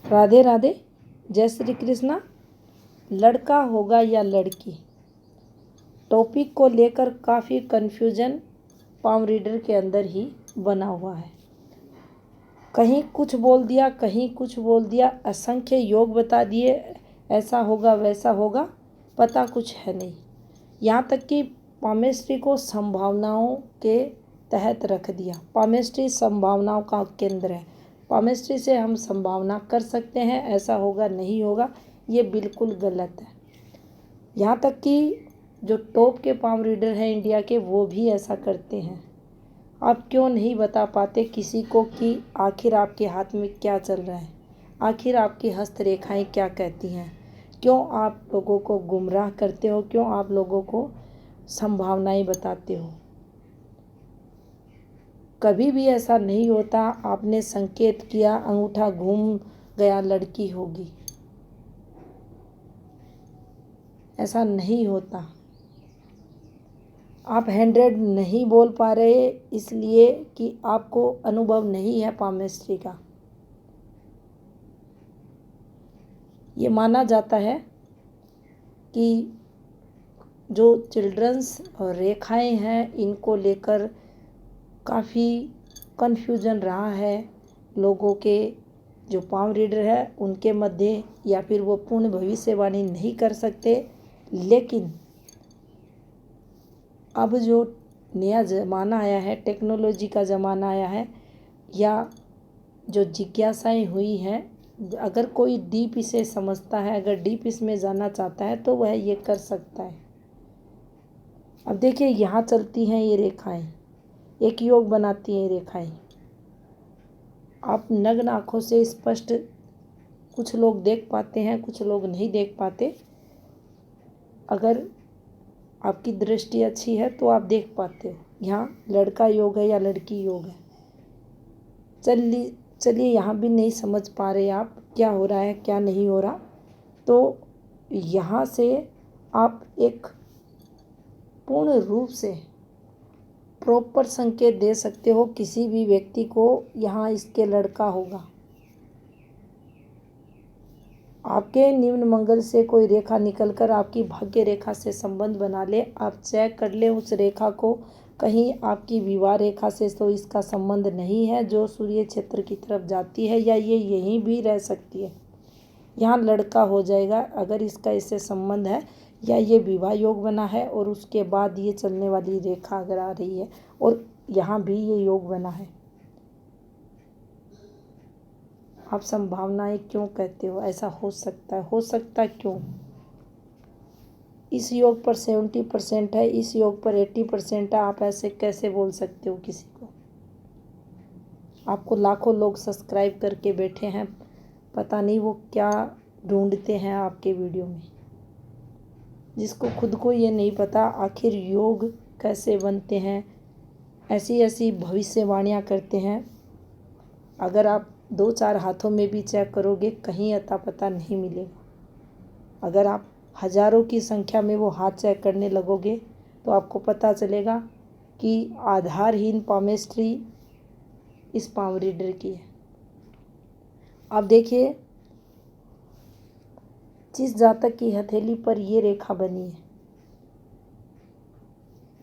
राधे राधे, जय श्री कृष्णा। लड़का होगा या लड़की, टॉपिक को लेकर काफ़ी कन्फ्यूजन पाम रीडर के अंदर ही बना हुआ है। कहीं कुछ बोल दिया, कहीं कुछ बोल दिया, असंख्य योग बता दिए, ऐसा होगा वैसा होगा, पता कुछ है नहीं। यहाँ तक कि पामेस्ट्री को संभावनाओं के तहत रख दिया। पामेस्ट्री संभावनाओं का केंद्र है। पामेस्ट्री से हम संभावना कर सकते हैं, ऐसा होगा नहीं होगा, ये बिल्कुल गलत है। यहाँ तक कि जो टॉप के पाम रीडर हैं इंडिया के, वो भी ऐसा करते हैं। आप क्यों नहीं बता पाते किसी को कि आखिर आपके हाथ में क्या चल रहा है, आखिर आपकी हस्तरेखाएं क्या कहती हैं? क्यों आप लोगों को गुमराह करते हो? क्यों आप लोगों को संभावनाएं बताते हो? कभी भी ऐसा नहीं होता आपने संकेत किया, अंगूठा घूम गया लड़की होगी, ऐसा नहीं होता। आप 100 नहीं बोल पा रहे इसलिए कि आपको अनुभव नहीं है पामेस्ट्री का। ये माना जाता है कि जो चिल्ड्रंस और रेखाएं हैं, इनको लेकर काफ़ी कन्फ्यूजन रहा है लोगों के। जो पाम रीडर है उनके मध्य, या फिर वो पूर्ण भविष्यवाणी नहीं कर सकते। लेकिन अब जो नया ज़माना आया है, टेक्नोलॉजी का ज़माना आया है, या जो जिज्ञासाएं हुई हैं, अगर कोई डीप इसे समझता है, अगर डीप इसमें जाना चाहता है, तो वह ये कर सकता है। अब देखिए, यहाँ चलती हैं ये रेखाएं, एक योग बनाती हैं रेखाएं। आप नग्न आँखों से स्पष्ट कुछ लोग देख पाते हैं, कुछ लोग नहीं देख पाते। अगर आपकी दृष्टि अच्छी है तो आप देख पाते हो यहाँ लड़का योग है या लड़की योग है। चलिए यहाँ भी नहीं समझ पा रहे आप क्या हो रहा है क्या नहीं हो रहा, तो यहाँ से आप एक पूर्ण रूप से प्रॉपर संकेत दे सकते हो किसी भी व्यक्ति को, यहाँ इसके लड़का होगा। आपके निम्न मंगल से कोई रेखा निकलकर आपकी भाग्य रेखा से संबंध बना ले, आप चेक कर ले उस रेखा को, कहीं आपकी विवाह रेखा से तो इसका संबंध नहीं है जो सूर्य क्षेत्र की तरफ जाती है, या ये यहीं भी रह सकती है, यहाँ लड़का हो जाएगा अगर इसका इससे संबंध है, या ये विवाह योग बना है और उसके बाद ये चलने वाली रेखा अगर आ रही है और यहाँ भी ये योग बना है। आप संभावनाएं क्यों कहते हो? ऐसा हो सकता है क्यों? इस योग पर 70% है, इस योग पर 80% है, आप ऐसे कैसे बोल सकते हो किसी को? आपको लाखों लोग सब्सक्राइब करके बैठे हैं, पता नहीं वो क्या ढूंढते हैं आपके वीडियो में, जिसको खुद को ये नहीं पता आखिर योग कैसे बनते हैं। ऐसी ऐसी भविष्यवाणियाँ करते हैं, अगर आप 2-4 हाथों में भी चेक करोगे कहीं अता पता नहीं मिलेगा। अगर आप हजारों की संख्या में वो हाथ चेक करने लगोगे तो आपको पता चलेगा कि आधारहीन पामेस्ट्री इस पाम रीडर की है। आप देखिए, जिस जातक की हथेली पर ये रेखा बनी है,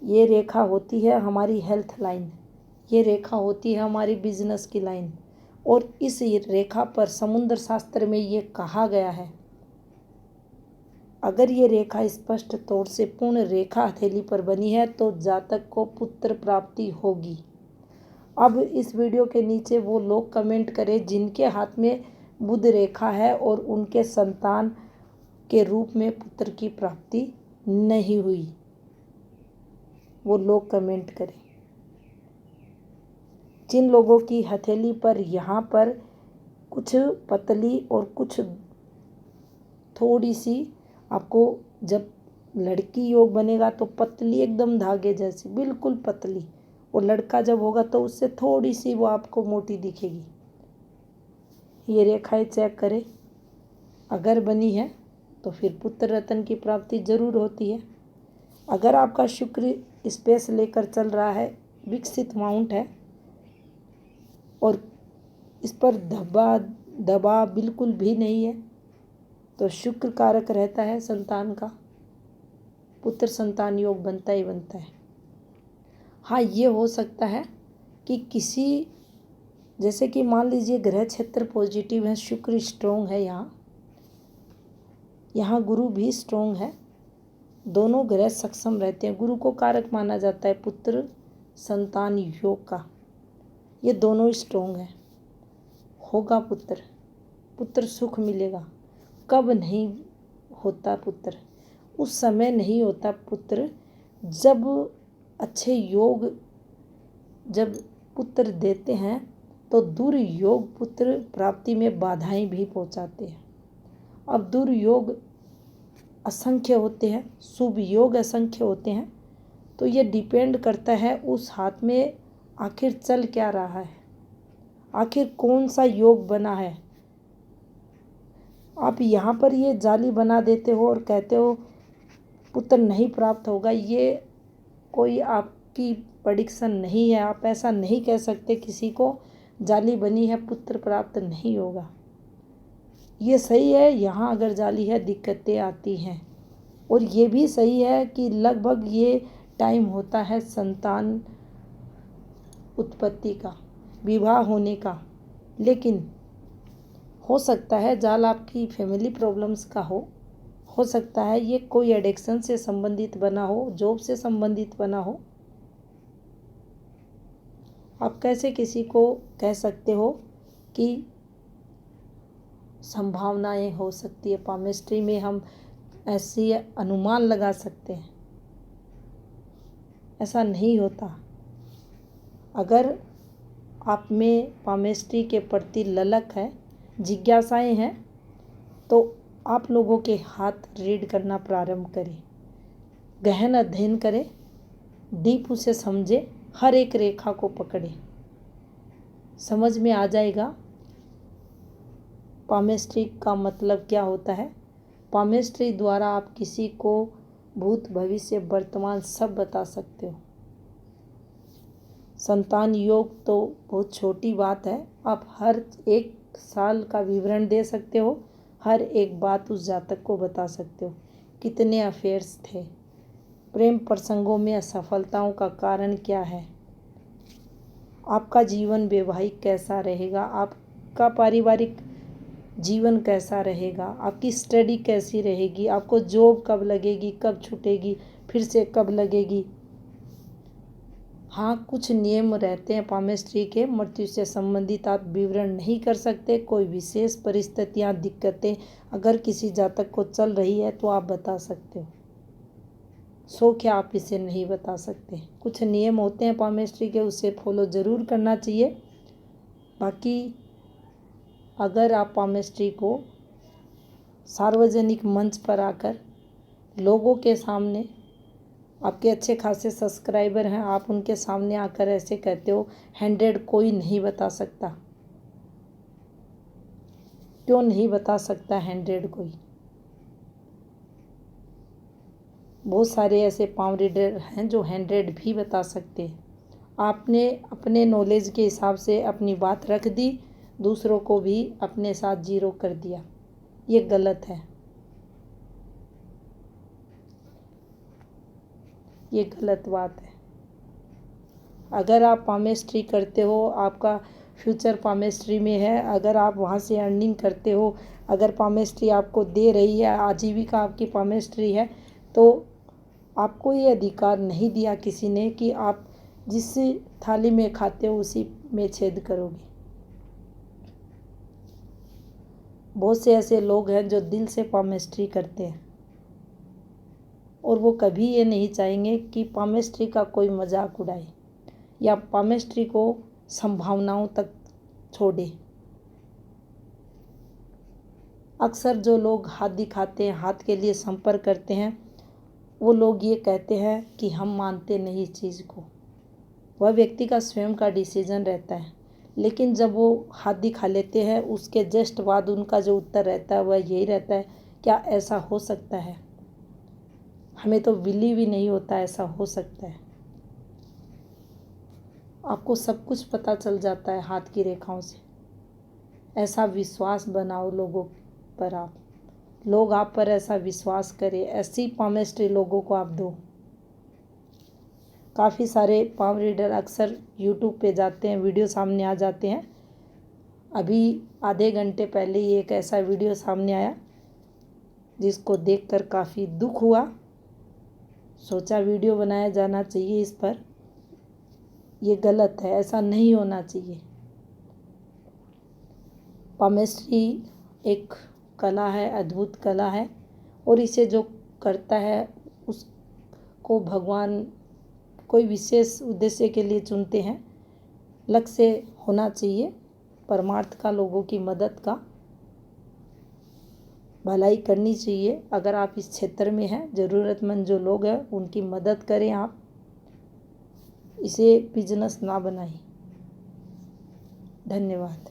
ये रेखा होती है हमारी हेल्थ लाइन, ये रेखा होती है हमारी बिजनेस की लाइन, और इस रेखा पर समुद्र शास्त्र में ये कहा गया है, अगर ये रेखा स्पष्ट तौर से पूर्ण रेखा हथेली पर बनी है तो जातक को पुत्र प्राप्ति होगी। अब इस वीडियो के नीचे वो लोग कमेंट करें जिनके हाथ में बुध रेखा है और उनके संतान के रूप में पुत्र की प्राप्ति नहीं हुई, वो लोग कमेंट करें। जिन लोगों की हथेली पर यहाँ पर कुछ पतली और कुछ थोड़ी सी, आपको जब लड़की योग बनेगा तो पतली एकदम धागे जैसी बिल्कुल पतली, और लड़का जब होगा तो उससे थोड़ी सी वो आपको मोटी दिखेगी। ये रेखाएं चेक करें, अगर बनी है तो फिर पुत्र रत्न की प्राप्ति जरूर होती है। अगर आपका शुक्र स्पेस लेकर चल रहा है, विकसित माउंट है, और इस पर धब्बा दबाव बिल्कुल भी नहीं है, तो शुक्र कारक रहता है संतान का, पुत्र संतान योग बनता ही बनता है। हाँ, ये हो सकता है कि किसी, जैसे कि मान लीजिए ग्रह क्षेत्र पॉजिटिव है, शुक्र स्ट्रोंग है, यहाँ गुरु भी स्ट्रोंग है, दोनों ग्रह सक्षम रहते हैं। गुरु को कारक माना जाता है पुत्र संतान योग का, ये दोनों स्ट्रोंग है। होगा पुत्र सुख मिलेगा। कब नहीं होता पुत्र? उस समय नहीं होता पुत्र जब अच्छे योग, जब पुत्र देते हैं तो दुर्योग पुत्र प्राप्ति में बाधाएं भी पहुंचाते हैं। अब दुर्योग असंख्य होते हैं, शुभ योग असंख्य होते हैं, तो ये डिपेंड करता है उस हाथ में आखिर चल क्या रहा है, आखिर कौन सा योग बना है। आप यहाँ पर ये जाली बना देते हो और कहते हो पुत्र नहीं प्राप्त होगा, ये कोई आपकी प्रेडिक्शन नहीं है। आप ऐसा नहीं कह सकते किसी को जाली बनी है पुत्र प्राप्त नहीं होगा। ये सही है, यहाँ अगर जाली है दिक्कतें आती हैं, और ये भी सही है कि लगभग ये टाइम होता है संतान उत्पत्ति का, विवाह होने का। लेकिन हो सकता है जाल आपकी फैमिली प्रॉब्लम्स का हो सकता है ये कोई एडिक्शन से संबंधित बना हो, जॉब से संबंधित बना हो। आप कैसे किसी को कह सकते हो कि संभावनाएं हो सकती है? पामिस्ट्री में हम ऐसी अनुमान लगा सकते हैं, ऐसा नहीं होता। अगर आप में पामिस्ट्री के प्रति ललक है, जिज्ञासाएं हैं, तो आप लोगों के हाथ रीड करना प्रारंभ करें, गहन अध्ययन करें, डीप उसे समझे, हर एक रेखा को पकड़े, समझ में आ जाएगा पामिस्ट्री का मतलब क्या होता है। पामिस्ट्री द्वारा आप किसी को भूत भविष्य वर्तमान सब बता सकते हो। संतान योग तो बहुत छोटी बात है, आप हर एक साल का विवरण दे सकते हो, हर एक बात उस जातक को बता सकते हो। कितने अफेयर्स थे, प्रेम प्रसंगों में असफलताओं का कारण क्या है, आपका जीवन वैवाहिक कैसा रहेगा, आपका पारिवारिक जीवन कैसा रहेगा, आपकी स्टडी कैसी रहेगी, आपको जॉब कब लगेगी, कब छूटेगी, फिर से कब लगेगी। हाँ, कुछ नियम रहते हैं पामिस्ट्री के, मृत्यु से संबंधित आप विवरण नहीं कर सकते। कोई विशेष परिस्थितियाँ, दिक्कतें अगर किसी जातक को चल रही है तो आप बता सकते हो, सो क्या आप इसे नहीं बता सकते। कुछ नियम होते हैं पामिस्ट्री के, उसे फॉलो ज़रूर करना चाहिए। बाकी अगर आप पामिस्ट्री को सार्वजनिक मंच पर आकर लोगों के सामने, आपके अच्छे खासे सब्सक्राइबर हैं, आप उनके सामने आकर ऐसे कहते हो 100 कोई नहीं बता सकता, क्यों नहीं बता सकता 100 कोई? बहुत सारे ऐसे पाम रीडर हैं जो 100 भी बता सकते हैं। आपने अपने नॉलेज के हिसाब से अपनी बात रख दी, दूसरों को भी अपने साथ जीरो कर दिया, ये गलत है, ये गलत बात है। अगर आप पामिस्ट्री करते हो, आपका फ्यूचर पामिस्ट्री में है, अगर आप वहाँ से अर्निंग करते हो, अगर पामिस्ट्री आपको दे रही है, आजीविका आपकी पामिस्ट्री है, तो आपको ये अधिकार नहीं दिया किसी ने कि आप जिस थाली में खाते हो उसी में छेद करोगे। बहुत से ऐसे लोग हैं जो दिल से पामिस्ट्री करते हैं और वो कभी ये नहीं चाहेंगे कि पामिस्ट्री का कोई मजाक उड़ाए या पामिस्ट्री को संभावनाओं तक छोड़े। अक्सर जो लोग हाथ दिखाते हैं, हाथ के लिए संपर्क करते हैं, वो लोग ये कहते हैं कि हम मानते नहीं इस चीज़ को। वह व्यक्ति का स्वयं का डिसीजन रहता है, लेकिन जब वो हाथ दिखा लेते हैं उसके जस्ट बाद उनका जो उत्तर रहता है वह यही रहता है, क्या ऐसा हो सकता है? हमें तो बिलीव ही नहीं होता ऐसा हो सकता है। आपको सब कुछ पता चल जाता है हाथ की रेखाओं से, ऐसा विश्वास बनाओ लोगों पर, लोग आप पर ऐसा विश्वास करें, ऐसी पामेस्ट्री लोगों को आप दो। काफ़ी सारे पाम रीडर अक्सर यूट्यूब पे जाते हैं, वीडियो सामने आ जाते हैं। अभी आधे घंटे पहले ही एक ऐसा वीडियो सामने आया जिसको देखकर काफ़ी दुख हुआ। सोचा वीडियो बनाया जाना चाहिए इस पर। ये गलत है, ऐसा नहीं होना चाहिए। पामेस्ट्री एक कला है, अद्भुत कला है, और इसे जो करता है उसको भगवान कोई विशेष उद्देश्य के लिए चुनते हैं। लक्ष्य होना चाहिए परमार्थ का, लोगों की मदद का, भलाई करनी चाहिए। अगर आप इस क्षेत्र में हैं, ज़रूरतमंद जो लोग हैं उनकी मदद करें आप, इसे बिजनेस ना बनाएं। धन्यवाद।